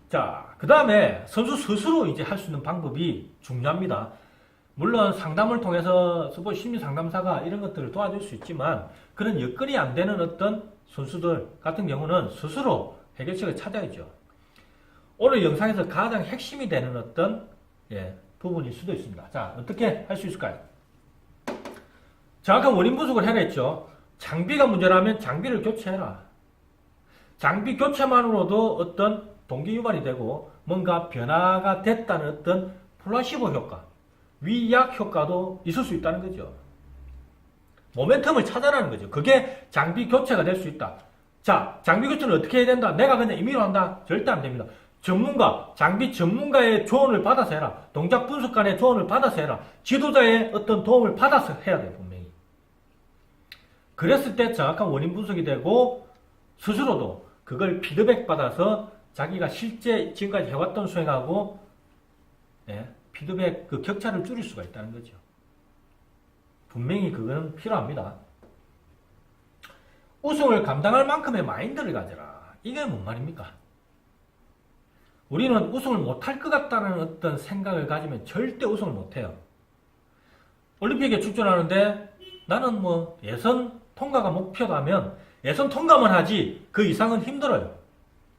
자, 그 다음에 선수 스스로 이제 할 수 있는 방법이 중요합니다. 물론 상담을 통해서 스포츠 심리 상담사가 이런 것들을 도와줄 수 있지만 그런 여건이 안 되는 어떤 선수들 같은 경우는 스스로 해결책을 찾아야죠. 오늘 영상에서 가장 핵심이 되는 어떤 부분일 수도 있습니다. 자, 어떻게 할 수 있을까요? 정확한 원인 분석을 해라 했죠. 장비가 문제라면 장비를 교체해라. 장비 교체만으로도 어떤 동기 유발이 되고 뭔가 변화가 됐다는 어떤 플라시보 효과, 위약 효과도 있을 수 있다는 거죠. 모멘텀을 찾아라는 거죠. 그게 장비 교체가 될 수 있다. 자, 장비 교체는 어떻게 해야 된다? 내가 그냥 임의로 한다? 절대 안 됩니다. 전문가, 장비 전문가의 조언을 받아서 해라. 동작 분석관의 조언을 받아서 해라. 지도자의 어떤 도움을 받아서 해야 돼, 분명히. 그랬을 때 정확한 원인 분석이 되고 스스로도 그걸 피드백 받아서 자기가 실제 지금까지 해왔던 수행하고 피드백 그 격차를 줄일 수가 있다는 거죠. 분명히 그거는 필요합니다. 우승을 감당할 만큼의 마인드를 가져라. 이게 뭔 말입니까? 우리는 우승을 못할 것 같다는 어떤 생각을 가지면 절대 우승을 못해요. 올림픽에 출전하는데 나는 뭐 예선 통과가 목표다면 예선 통과만 하지 그 이상은 힘들어요.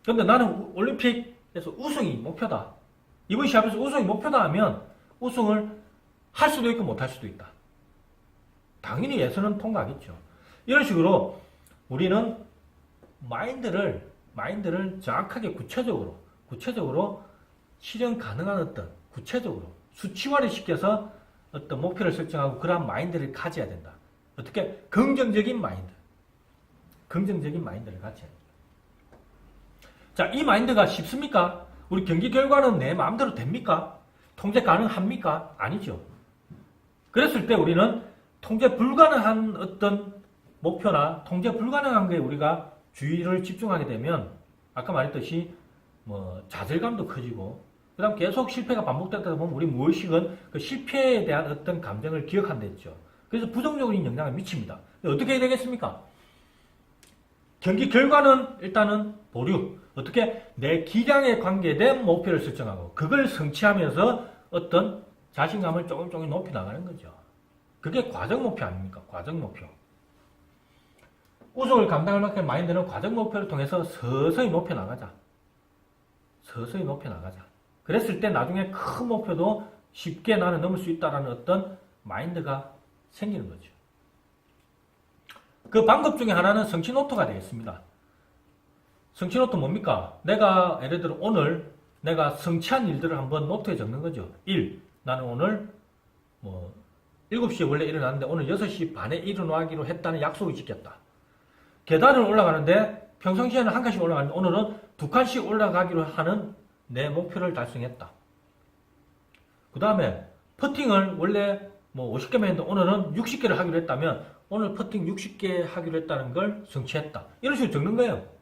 근데 나는 올림픽에서 우승이 목표다. 이번 시합에서 우승이 목표다 하면 우승을 할 수도 있고 못할 수도 있다. 당연히 예선은 통과하겠죠. 이런 식으로 우리는 마인드를 정확하게 구체적으로 실현 가능한 어떤 구체적으로 수치화를 시켜서 어떤 목표를 설정하고 그러한 마인드를 가져야 된다. 어떻게? 긍정적인 마인드를 가져야 된다. 자, 이 마인드가 쉽습니까? 우리 경기 결과는 내 마음대로 됩니까? 통제 가능합니까? 아니죠. 그랬을 때 우리는 통제 불가능한 어떤 목표나 통제 불가능한 게 우리가 주의를 집중하게 되면 아까 말했듯이 뭐 좌절감도 커지고 그다음 계속 실패가 반복되다 보면 우리 무의식은 그 실패에 대한 어떤 감정을 기억한다 했죠. 그래서 부정적인 영향을 미칩니다. 어떻게 해야 되겠습니까? 경기 결과는 일단은 보류. 어떻게? 내 기량에 관계된 목표를 설정하고 그걸 성취하면서 어떤 자신감을 조금 높여 나가는 거죠. 그게 과정 목표 아닙니까? 과정 목표. 우승을 감당할 만큼 마인드는 과정 목표를 통해서 서서히 높여 나가자. 그랬을 때 나중에 큰 목표도 쉽게 나는 넘을 수 있다는 어떤 마인드가 생기는 거죠. 그 방법 중에 하나는 성취노트가 되겠습니다. 성취노트 뭡니까? 내가 예를 들어 오늘 내가 성취한 일들을 한번 노트에 적는 거죠. 1. 나는 오늘 7시에 원래 일어났는데 오늘 6시 반에 일어나기로 했다는 약속을 지켰다. 계단을 올라가는데 평상시에는 한 칸씩 올라가는데 오늘은 2칸씩 올라가기로 하는 내 목표를 달성했다. 그 다음에 퍼팅을 원래 50개만 했는데 오늘은 60개를 하기로 했다면 오늘 퍼팅 60개 하기로 했다는 걸 성취했다. 이런 식으로 적는 거예요.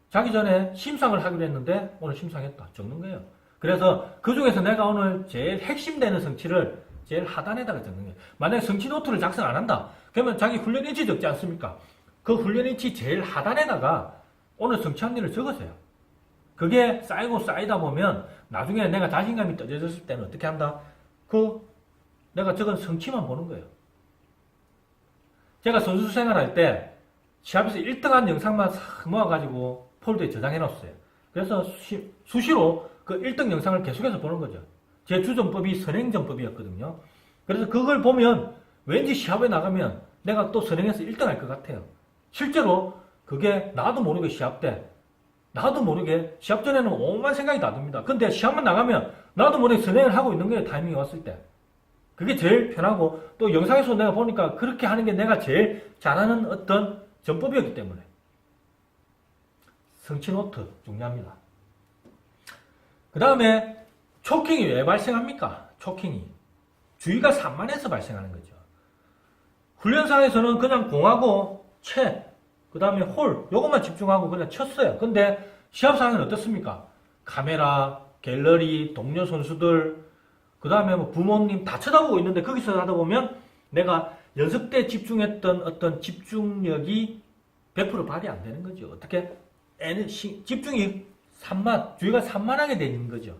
자기 전에 심상을 하기로 했는데 오늘 심상했다. 적는 거예요. 그래서 그 중에서 내가 오늘 제일 핵심되는 성취를 제일 하단에다가 적는 거예요. 만약에 성취 노트를 작성 안 한다. 그러면 자기 훈련 일치 적지 않습니까? 그 훈련 일치 제일 하단에다가 오늘 성취한 일을 적으세요. 그게 쌓이고 쌓이다 보면 나중에 내가 자신감이 떨어졌을 때는 어떻게 한다? 내가 적은 성취만 보는 거예요. 제가 선수 생활할 때 시합에서 1등한 영상만 싹 모아가지고 폴더에 저장해 놨어요. 그래서 수시로 그 1등 영상을 계속해서 보는 거죠. 제 주전법이 선행전법이었거든요. 그래서 그걸 보면 왠지 시합에 나가면 내가 또 선행해서 1등 할 것 같아요. 실제로 그게 나도 모르게 시합 때, 나도 모르게 시합 전에는 오만 생각이 다 듭니다. 근데 시합만 나가면 나도 모르게 선행을 하고 있는 거예요. 타이밍이 왔을 때. 그게 제일 편하고 또 영상에서 내가 보니까 그렇게 하는 게 내가 제일 잘하는 어떤 전법이었기 때문에. 성취 노트 중요합니다. 그 다음에 초킹이 왜 발생합니까? 초킹이. 주의가 산만해서 발생하는 거죠. 훈련상에서는 그냥 공하고 채, 그 다음에 홀, 요것만 집중하고 그냥 쳤어요. 근데 시합상에는 어떻습니까? 카메라, 갤러리, 동료 선수들, 그 다음에 부모님 다 쳐다보고 있는데 거기서 하다 보면 내가 연습 때 집중했던 어떤 집중력이 100% 발휘 안 되는 거죠. 어떻게? 집중이 주의가 산만하게 되는 거죠.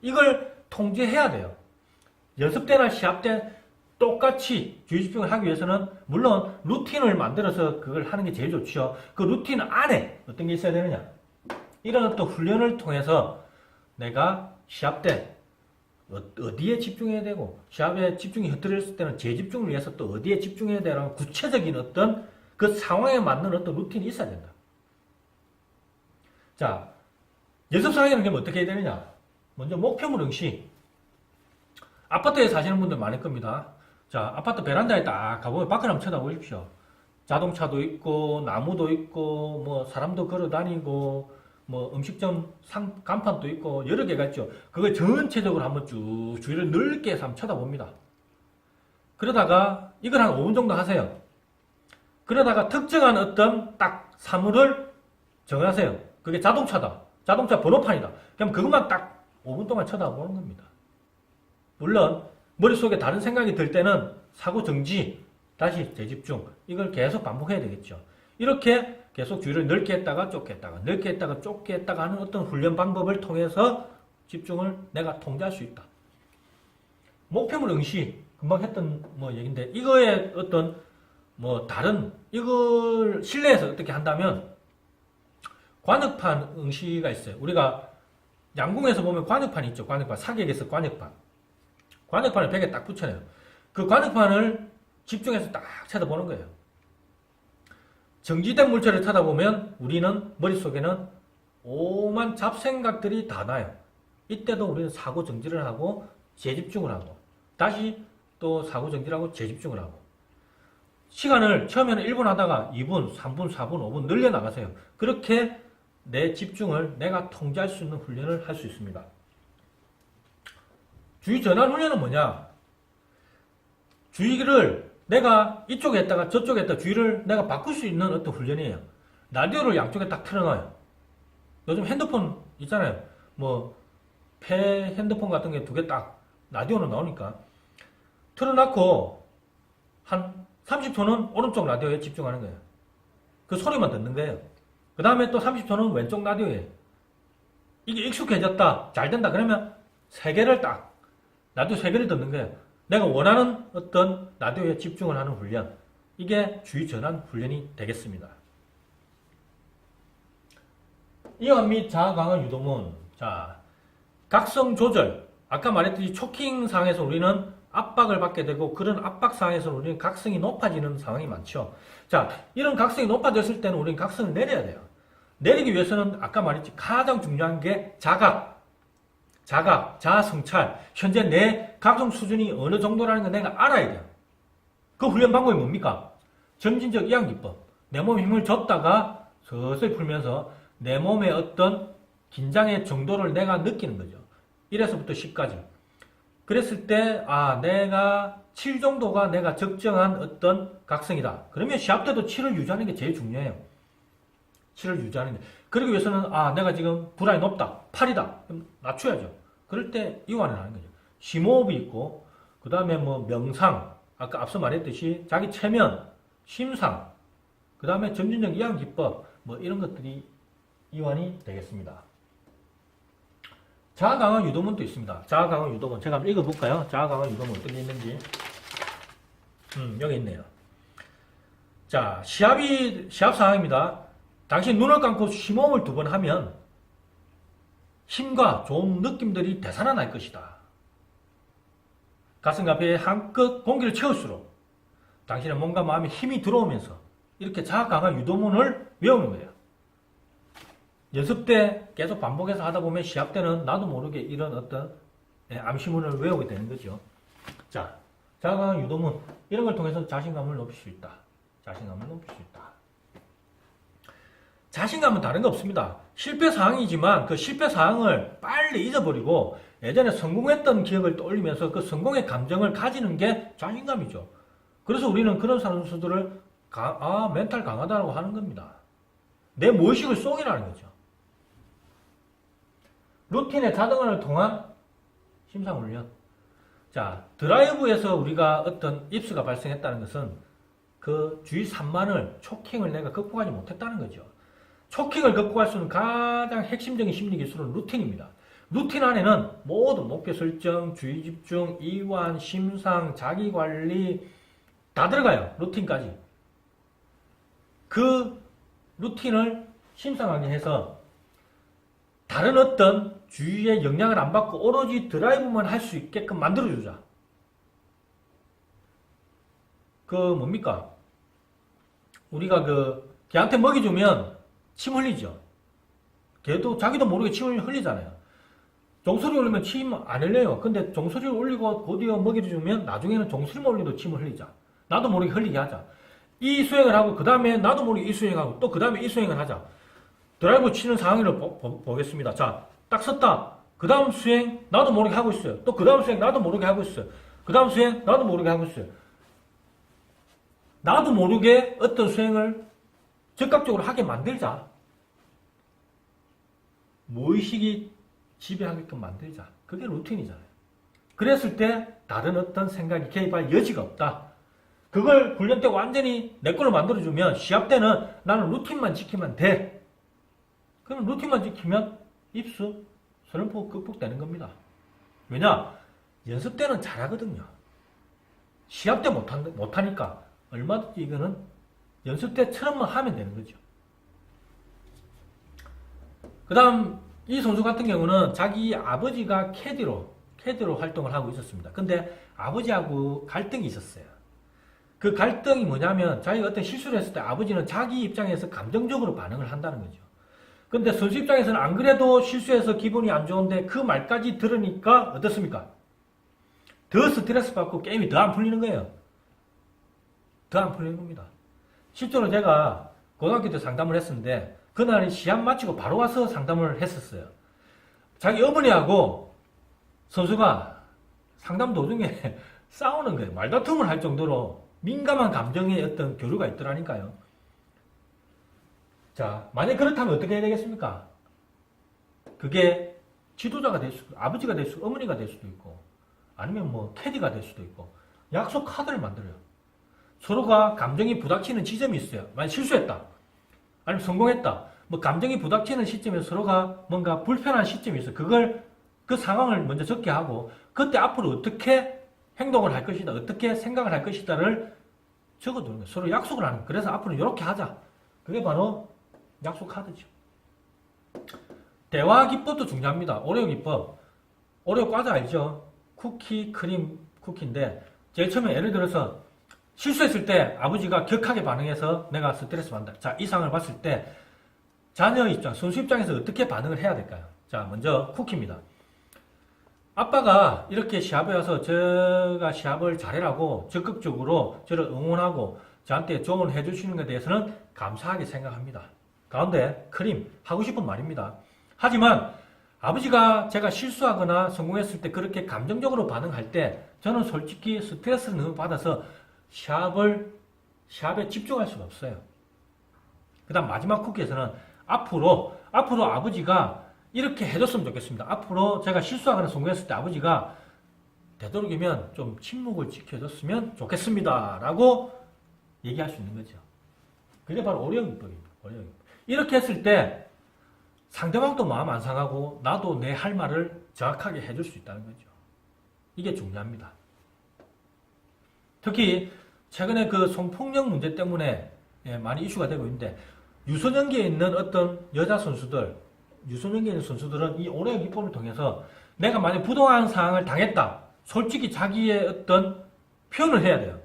이걸 통제해야 돼요. 연습 때나 시합 때 똑같이 주의 집중을 하기 위해서는 물론 루틴을 만들어서 그걸 하는 게 제일 좋죠. 그 루틴 안에 어떤 게 있어야 되느냐. 이런 어떤 훈련을 통해서 내가 시합 때 어디에 집중해야 되고 시합에 집중이 흐트러졌을 때는 재집중을 위해서 또 어디에 집중해야 되라는 구체적인 어떤 그 상황에 맞는 어떤 루틴이 있어야 된다. 자, 연습 상황에는 그럼 어떻게 해야 되느냐. 먼저 목표물 응시. 아파트에 사시는 분들 많을 겁니다. 자, 아파트 베란다에 딱 가보면 밖을 한번 쳐다보십시오. 자동차도 있고, 나무도 있고, 뭐, 사람도 걸어 다니고, 뭐, 음식점 간판도 있고, 여러 개가 있죠. 그걸 전체적으로 한번 쭉 주위를 넓게 해서 한번 쳐다봅니다. 그러다가, 이걸 한 5분 정도 하세요. 그러다가 특정한 어떤 딱 사물을 정하세요. 그게 자동차다. 자동차 번호판이다. 그럼 그것만 딱 5분 동안 쳐다보는 겁니다. 물론 머릿속에 다른 생각이 들 때는 사고 정지, 다시 재집중, 이걸 계속 반복해야 되겠죠. 이렇게 계속 주의를 넓게 했다가 좁게 했다가 넓게 했다가 좁게 했다가 하는 어떤 훈련 방법을 통해서 집중을 내가 통제할 수 있다. 목표물 응시, 금방 했던 뭐 얘기인데 이거에 어떤 뭐 다른 이걸 실내에서 어떻게 한다면 관역판 응시가 있어요. 우리가 양궁에서 보면 관역판이 있죠. 관역판, 사격에서 관역판. 관역판을 벽에 딱 붙여놔요. 그 관역판을 집중해서 딱 쳐다보는 거예요. 정지된 물체를 쳐다보면 우리는 머릿속에는 오만 잡생각들이 다 나요. 이때도 우리는 사고 정지를 하고 재집중을 하고 다시 또 사고 정지를 하고 재집중을 하고 시간을 처음에는 1분 하다가 2분, 3분, 4분, 5분 늘려나가세요. 그렇게 내 집중을 내가 통제할 수 있는 훈련을 할 수 있습니다. 주의 전환 훈련은 뭐냐? 주의를 내가 이쪽에 했다가 저쪽에 했다가 주의를 내가 바꿀 수 있는 어떤 훈련이에요. 라디오를 양쪽에 딱 틀어놔요. 요즘 핸드폰 있잖아요. 뭐, 핸드폰 같은 게 두 개 딱 라디오는 나오니까 틀어놓고 한 30초는 오른쪽 라디오에 집중하는 거예요. 그 소리만 듣는 거예요. 그 다음에 또 30초는 왼쪽 라디오에. 이게 익숙해졌다. 잘 된다. 그러면 세 개를 딱 라디오 세 개를 듣는 거예요. 내가 원하는 어떤 라디오에 집중을 하는 훈련. 이게 주의 전환 훈련이 되겠습니다. 이완 및 자아 강화 유도문. 자, 각성 조절. 아까 말했듯이 초킹 상황에서 우리는 압박을 받게 되고 그런 압박 상황에서 우리는 각성이 높아지는 상황이 많죠. 자, 이런 각성이 높아졌을 때는 우리는 각성을 내려야 돼요. 내리기 위해서는 아까 말했지 가장 중요한 게 자각, 자아 성찰. 현재 내 각성 수준이 어느 정도라는 걸 내가 알아야 돼요. 그 훈련 방법이 뭡니까? 점진적 이완기법. 내 몸에 힘을 줬다가 서서히 풀면서 내 몸의 어떤 긴장의 정도를 내가 느끼는 거죠. 1에서부터 10까지. 그랬을 때, 내가 7 정도가 내가 적정한 어떤 각성이다. 그러면 시합 때도 7을 유지하는 게 제일 중요해요. 7을 유지하는 게. 그러기 위해서는, 내가 지금 불안이 높다. 8이다. 그럼 낮춰야죠. 그럴 때 이완을 하는 거죠. 심호흡이 있고, 그 다음에 뭐 명상, 아까 앞서 말했듯이 자기 체면, 심상, 그 다음에 점진적 이완 기법, 뭐 이런 것들이 이완이 되겠습니다. 자아 강화 유도문도 있습니다. 자아 강화 유도문. 제가 한번 읽어볼까요? 자아 강화 유도문 어떤 게 있는지. 여기 있네요. 자, 시합 상황입니다. 당신 눈을 감고 심호흡을 2번 하면 힘과 좋은 느낌들이 되살아날 것이다. 가슴과 배에 한껏 공기를 채울수록 당신의 몸과 마음에 힘이 들어오면서 이렇게 자아 강화 유도문을 외우는 거예요. 연습 때 계속 반복해서 하다 보면 시합 때는 나도 모르게 이런 어떤 암시문을 외우게 되는 거죠. 자, 자아 강화 유도문 이런 걸 통해서 자신감을 높일 수 있다. 자신감을 높일 수 있다. 자신감은 다른 거 없습니다. 실패 사항이지만 그 실패 사항을 빨리 잊어버리고 예전에 성공했던 기억을 떠올리면서 그 성공의 감정을 가지는 게 자신감이죠. 그래서 우리는 그런 선수들을 멘탈 강하다고 하는 겁니다. 내 무의식을 속이라는 거죠. 루틴의 자동화를 통한 심상훈련. 자, 드라이브에서 우리가 어떤 입수가 발생했다는 것은 그 주의 산만을, 초킹을 내가 극복하지 못했다는 거죠. 초킹을 극복할 수 있는 가장 핵심적인 심리 기술은 루틴입니다. 루틴 안에는 모든 목표 설정, 주의 집중, 이완, 심상, 자기관리 다 들어가요. 루틴까지. 그 루틴을 심상하게 해서 다른 어떤 주위의 영향을 안 받고 오로지 드라이브만 할 수 있게끔 만들어주자. 뭡니까? 우리가 걔한테 먹이 주면 침 흘리죠. 걔도 자기도 모르게 침을 흘리잖아요. 종소리 올리면 침 안 흘려요. 근데 종소리를 올리고 곧이어 먹이를 주면 나중에는 종소리만 올리도 침을 흘리자. 나도 모르게 흘리게 하자. 이 수행을 하고 그 다음에 나도 모르게 이 수행하고 또 그 다음에 이 수행을 하자. 드라이브 치는 상황을 보겠습니다. 자, 딱 섰다. 그 다음 수행 나도 모르게 하고 있어요. 또 그 다음 수행 나도 모르게 하고 있어요. 그 다음 수행 나도 모르게 하고 있어요. 나도 모르게 어떤 수행을 즉각적으로 하게 만들자. 무의식이 지배하게끔 만들자. 그게 루틴이잖아요. 그랬을 때 다른 어떤 생각이 개입할 여지가 없다. 그걸 훈련 때 완전히 내 걸로 만들어주면 시합 때는 나는 루틴만 지키면 돼. 그럼 루틴만 지키면 입수, 슬럼프 극복되는 겁니다. 왜냐? 연습 때는 잘하거든요. 시합 때 못하니까 얼마든지 이거는 연습 때처럼만 하면 되는 거죠. 그 다음 이 선수 같은 경우는 자기 아버지가 캐디로 활동을 하고 있었습니다. 근데 아버지하고 갈등이 있었어요. 그 갈등이 뭐냐면 자기가 어떤 실수를 했을 때 아버지는 자기 입장에서 감정적으로 반응을 한다는 거죠. 근데 선수 입장에서는 안 그래도 실수해서 기분이 안 좋은데 그 말까지 들으니까 어떻습니까? 더 스트레스 받고 게임이 더 안 풀리는 거예요. 더 안 풀리는 겁니다. 실제로 제가 고등학교 때 상담을 했었는데 그날이 시합 마치고 바로 와서 상담을 했었어요. 자기 어머니하고 선수가 상담 도중에 싸우는 거예요. 말다툼을 할 정도로 민감한 감정의 어떤 교류가 있더라니까요. 자, 만약 그렇다면 어떻게 해야 되겠습니까? 그게 지도자가 될 수도, 아버지가 될 수도, 어머니가 될 수도 있고, 아니면 캐디가 될 수도 있고, 약속 카드를 만들어요. 서로가 감정이 부닥치는 지점이 있어요. 만약 실수했다. 아니면 성공했다. 감정이 부닥치는 시점에 서로가 뭔가 불편한 시점이 있어요. 그 상황을 먼저 적게 하고, 그때 앞으로 어떻게 행동을 할 것이다, 어떻게 생각을 할 것이다를 적어두는 거예요. 서로 약속을 하는 거예요. 그래서 앞으로 이렇게 하자. 그게 바로 약속 카드죠. 대화 기법도 중요합니다. 오레오 기법. 오레오 과자 알죠? 쿠키, 크림, 쿠키인데, 제일 처음에 예를 들어서 실수했을 때 아버지가 격하게 반응해서 내가 스트레스 받는다. 자, 이 상황을 봤을 때 자녀 입장, 선수 입장에서 어떻게 반응을 해야 될까요? 자, 먼저 쿠키입니다. 아빠가 이렇게 시합에 와서 제가 시합을 잘해라고 적극적으로 저를 응원하고 저한테 조언을 해주시는 것에 대해서는 감사하게 생각합니다. 가운데 크림, 하고 싶은 말입니다. 하지만 아버지가 제가 실수하거나 성공했을 때 그렇게 감정적으로 반응할 때 저는 솔직히 스트레스를 너무 받아서 시합에 집중할 수가 없어요. 그 다음 마지막 쿠키에서는 앞으로 아버지가 이렇게 해줬으면 좋겠습니다. 앞으로 제가 실수하거나 성공했을 때 아버지가 되도록이면 좀 침묵을 지켜줬으면 좋겠습니다. 라고 얘기할 수 있는 거죠. 그게 바로 오레오 기법입니다. 오레오 기법. 이렇게 했을 때 상대방도 마음 안 상하고 나도 내 할 말을 정확하게 해줄 수 있다는 거죠. 이게 중요합니다. 특히 최근에 그 성폭력 문제 때문에 많이 이슈가 되고 있는데 유소년기에 있는 어떤 여자 선수들, 유소년기에 있는 선수들은 이 오레오 기법을 통해서 내가 만약 부당한 상황을 당했다. 솔직히 자기의 어떤 표현을 해야 돼요.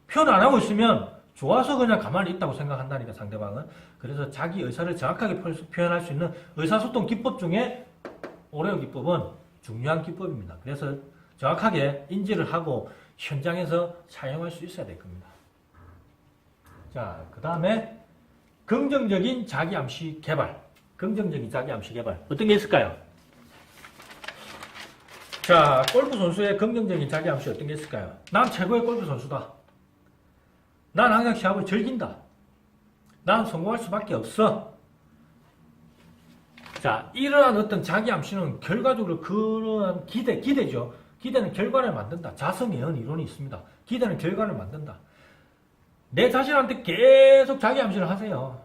표현 안 하고 있으면 좋아서 그냥 가만히 있다고 생각한다니까 상대방은. 그래서 자기 의사를 정확하게 표현할 수 있는 의사소통 기법 중에 오레오 기법은 중요한 기법입니다. 그래서 정확하게 인지를 하고 현장에서 사용할 수 있어야 될 겁니다. 자, 그 다음에 긍정적인 자기암시 개발. 긍정적인 자기암시 개발. 어떤 게 있을까요? 자, 골프 선수의 긍정적인 자기암시 어떤 게 있을까요? 난 최고의 골프 선수다. 난 항상 시합을 즐긴다. 난 성공할 수밖에 없어. 자, 이러한 어떤 자기암시는 결과적으로 그러한 기대죠. 기대는 결과를 만든다. 자성의 이론이 있습니다. 기대는 결과를 만든다. 내 자신한테 계속 자기암시를 하세요.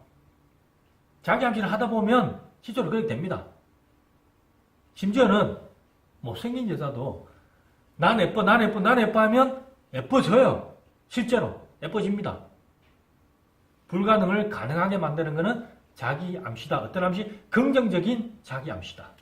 자기 암시를 하다 보면 실제로 그렇게 됩니다. 심지어는 못생긴 여자도 난 예뻐, 난 예뻐, 난 예뻐 하면 예뻐져요. 실제로 예뻐집니다. 불가능을 가능하게 만드는 것은 자기 암시다. 어떤 암시? 긍정적인 자기 암시다.